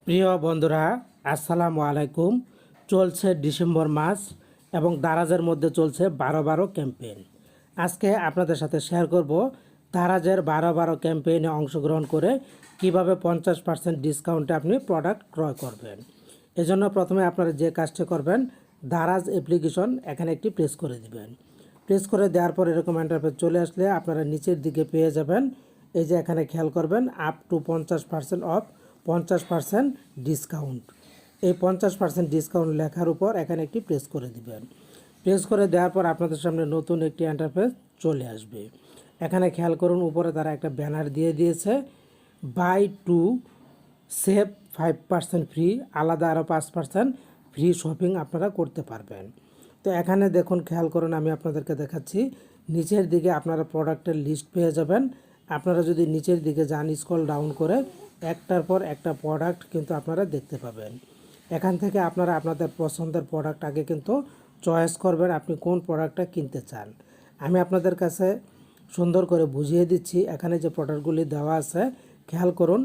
প্রিয় বন্ধুরা, আসসালামু আলাইকুম। চলছে ডিসেম্বর মাস এবং দারাজের মধ্যে চলছে 12-12 ক্যাম্পেইন। আজকে আপনাদের সাথে শেয়ার করব দারাজের 12-12 ক্যাম্পেইনে অংশগ্রহণ করে কিভাবে 50% ডিসকাউন্টে আপনি প্রোডাক্ট ক্রয় করবেন। এজন্য প্রথমে আপনারা যে কাজটি করবেন, দারাজ অ্যাপ্লিকেশন এখানে একটি প্রেস করে দিবেন। প্রেস করে দেওয়ার পর এরকম ইন্টারফেস চলে আসলে আপনারা নিচের দিকে পেয়ে যাবেন, এই যে এখানে খেয়াল করবেন আপ টু 50% অফ, 50% ডিসকাউন্ট। এই 50% ডিসকাউন্ট লেখার উপর এখানে একটি প্রেস করে দিবেন। প্রেস করে দেওয়ার পর আপনাদের সামনে নতুন একটি ইন্টারফেস চলে আসবে। এখানে খেয়াল করুন, উপরে তারা একটা ব্যানার দিয়ে দিয়েছে, বাই টু সেভ 5% ফ্রি, আলাদা আরও 5% ফ্রি শপিং আপনারা করতে পারবেন। তো এখানে দেখুন, খেয়াল করুন, আমি আপনাদেরকে দেখাচ্ছি, নিচের দিকে আপনারা প্রোডাক্টের লিস্ট পেয়ে যাবেন। আপনারা যদি নিচের দিকে যান, স্ক্রল ডাউন করে একটার পর একটা প্রোডাক্ট কিন্তু আপনারা দেখতে পাবেন। এখান থেকে আপনারা আপনাদের পছন্দের প্রোডাক্ট আগে কিন্তু চয়েস করবেন, আপনি কোন প্রোডাক্টটা কিনতে চান। আমি আপনাদের কাছে সুন্দর করে বুঝিয়ে দিচ্ছি। এখানে যে প্রোডাক্টগুলি দেওয়া আছে খেয়াল করুন,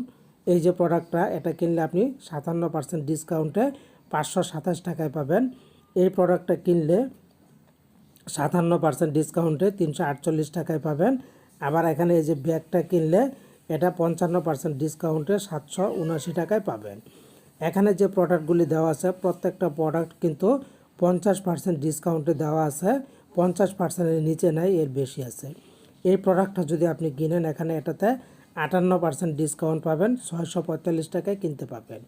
এই যে প্রোডাক্টটা, এটা কিনলে আপনি 57% ডিসকাউন্টে 527 টাকায় পাবেন। এই প্রোডাক্টটা কিনলে 57% ডিসকাউন্টে 348 টাকায় পাবেন। আবার এখানে এই যে ব্যাগটা কিনলে এটা 55% ডিসকাউন্টে 779 টাকায় পাবেন। এখানে যে প্রোডাক্টগুলি দেওয়া আছে প্রত্যেকটা প্রোডাক্ট কিন্তু 50% ডিসকাউন্টে দেওয়া আছে, 50%-এর নিচে নাই, এর বেশি আছে। এই প্রোডাক্টটা যদি আপনি কিনেন, এখানে এটাতে 58% ডিসকাউন্ট পাবেন, 645 টাকায় কিনতে পাবেন।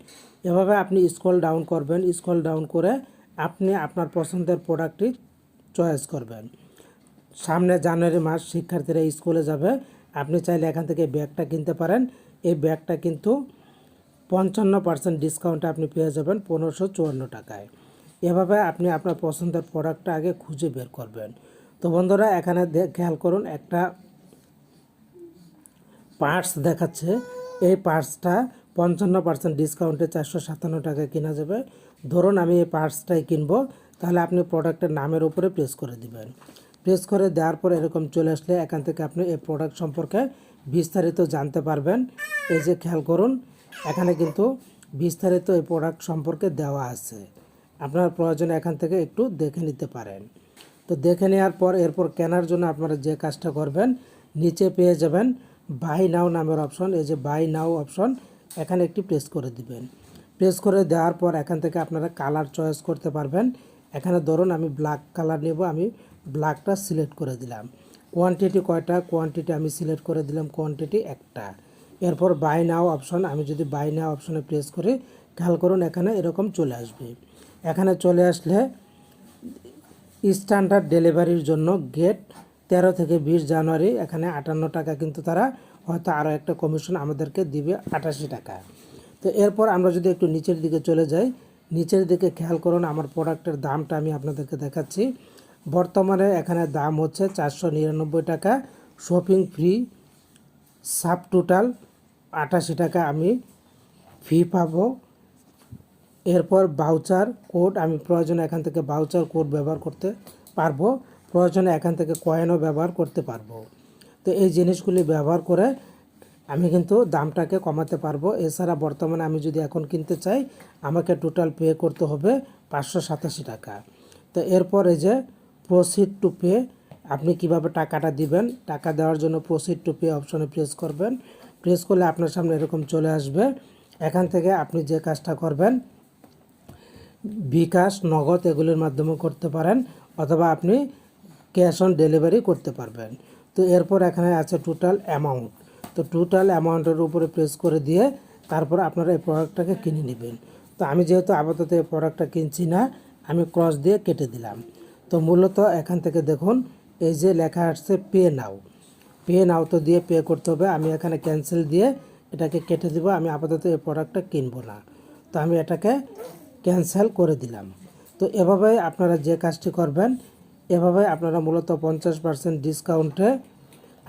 এভাবে আপনি স্ক্রল ডাউন করবেন, স্ক্রল ডাউন করে আপনি আপনার পছন্দের প্রোডাক্টটি চয়েস করবেন। সামনে জানুয়ারি মাস শিক্ষার্থীরা স্কুলে যাবে, আপনি চাইলে এখান থেকে ব্যাগটা কিনতে পারেন। এই ব্যাগটা কিন্তু 55% ডিসকাউন্টে আপনি পেয়ে যাবেন 1554 টাকায়। এভাবে আপনি আপনার পছন্দের প্রোডাক্টটা আগে খুঁজে বের করবেন। তো বন্ধুরা, এখানে খেয়াল করুন, একটা পার্টস দেখাচ্ছে। এই পার্টসটা 55% ডিসকাউন্টে 457 টাকায় কেনা যাবে। ধরুন আমি এই পার্টসটাই কিনবো, তাহলে আপনি প্রোডাক্টের নামের উপরে প্রেস করে দিবেন। প্রেস করে দেওয়ার পর এরকম চলে আসলে এখান থেকে আপনি এই প্রোডাক্ট সম্পর্কে বিস্তারিত জানতে পারবেন। এই যে খেয়াল করুন, এখানে কিন্তু বিস্তারিত এই প্রোডাক্ট সম্পর্কে দেওয়া আছে। আপনার প্রয়োজনে এখান থেকে একটু দেখে নিতে পারেন। তো দেখে নেওয়ার পর এরপর কেনার জন্য আপনারা যে কাজটা করবেন, নিচে পেয়ে যাবেন বাই নাও নামের অপশন। এই যে বাই নাও অপশন, এখানে একটি প্রেস করে দিবেন। প্রেস করে দেওয়ার পর এখান থেকে আপনারা কালার চয়েস করতে পারবেন। এখানে ধরুন আমি ব্ল্যাক কালার নেব, আমি ব্ল্যাকটা সিলেক্ট করে দিলাম। কোয়ান্টিটি কয়টা, কোয়ান্টিটি আমি সিলেক্ট করে দিলাম, কোয়ান্টিটি একটা। এরপর বাই নাও অপশন, আমি যদি বাই নাও অপশনে প্রেস করি, খেয়াল করুন এখানে এরকম চলে আসবে। এখানে চলে আসলে স্ট্যান্ডার্ড ডেলিভারির জন্য গেট 13 থেকে 20 জানুয়ারি, এখানে 58 টাকা, কিন্তু তারা হয়তো আরও একটা কমিশন আমাদেরকে দিবে 88 টাকা। তো এরপর আমরা যদি একটু নিচের দিকে চলে যাই, নিচের দিকে খেয়াল করুন, আমার প্রোডাক্টের দামটা আমি আপনাদেরকে দেখাচ্ছি। বর্তমানে এখানে দাম হচ্ছে 499 টাকা, শপিং ফ্রি, সাব টোটাল 88 টাকা আমি ফি পাবো। এরপর বাউচার কোড, আমি প্রয়োজনে এখান থেকে বাউচার কোড ব্যবহার করতে পারবো, প্রয়োজনে এখান থেকে কয়েনও ব্যবহার করতে পারবো। তো এই জিনিসগুলি ব্যবহার করে আমি কিন্তু দামটাকে কমাতে পারবো। এছাড়া বর্তমানে আমি যদি এখন কিনতে চাই, আমাকে টোটাল পে করতে হবে 587 টাকা। তো এরপর এই যে প্রসিড টু পে, আপনি কিভাবে টাকাটা দিবেন, টাকা দেওয়ার জন্য প্রসিড টু পে অপশনে প্রেস করবেন। প্রেস করলে আপনার সামনে এরকম চলে আসবে। এখান থেকে আপনি যে কাজটা করবেন, বিকাশ, নগদ এগুলির মাধ্যমে করতে পারেন, অথবা আপনি ক্যাশ অন ডেলিভারি করতে পারবেন। তো এরপর এখানে আছে টোটাল অ্যামাউন্ট। তো টোটাল অ্যামাউন্টের উপরে প্রেস করে দিয়ে তারপর আপনারা এই প্রোডাক্টটাকে কিনে নেবেন। তো আমি যেহেতু আপাতত এই প্রোডাক্টটা কিনছি না, আমি ক্রস দিয়ে কেটে দিলাম। তো মূলত এখান থেকে দেখুন, এই যে লেখা আসছে পে নাও, পে নাও তো দিয়ে পে করতে হবে। আমি এখানে ক্যান্সেল দিয়ে এটাকে কেটে দিব। আমি আপাতত এই প্রোডাক্টটা কিনবো না, তো আমি এটাকে ক্যান্সেল করে দিলাম। তো এভাবে আপনারা যে কাজটি করবেন, এভাবে আপনারা মূলত 50% ডিসকাউন্টে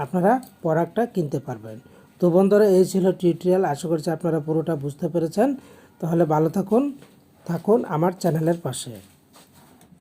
আপনারা প্রোডাক্টটা কিনতে পারবেন। তো বন্ধুরা, এই ছিল টিউটোরিয়াল। আশা করছি আপনারা পুরোটা বুঝতে পেরেছেন। তাহলে ভালো থাকুন আমার চ্যানেলের পাশে।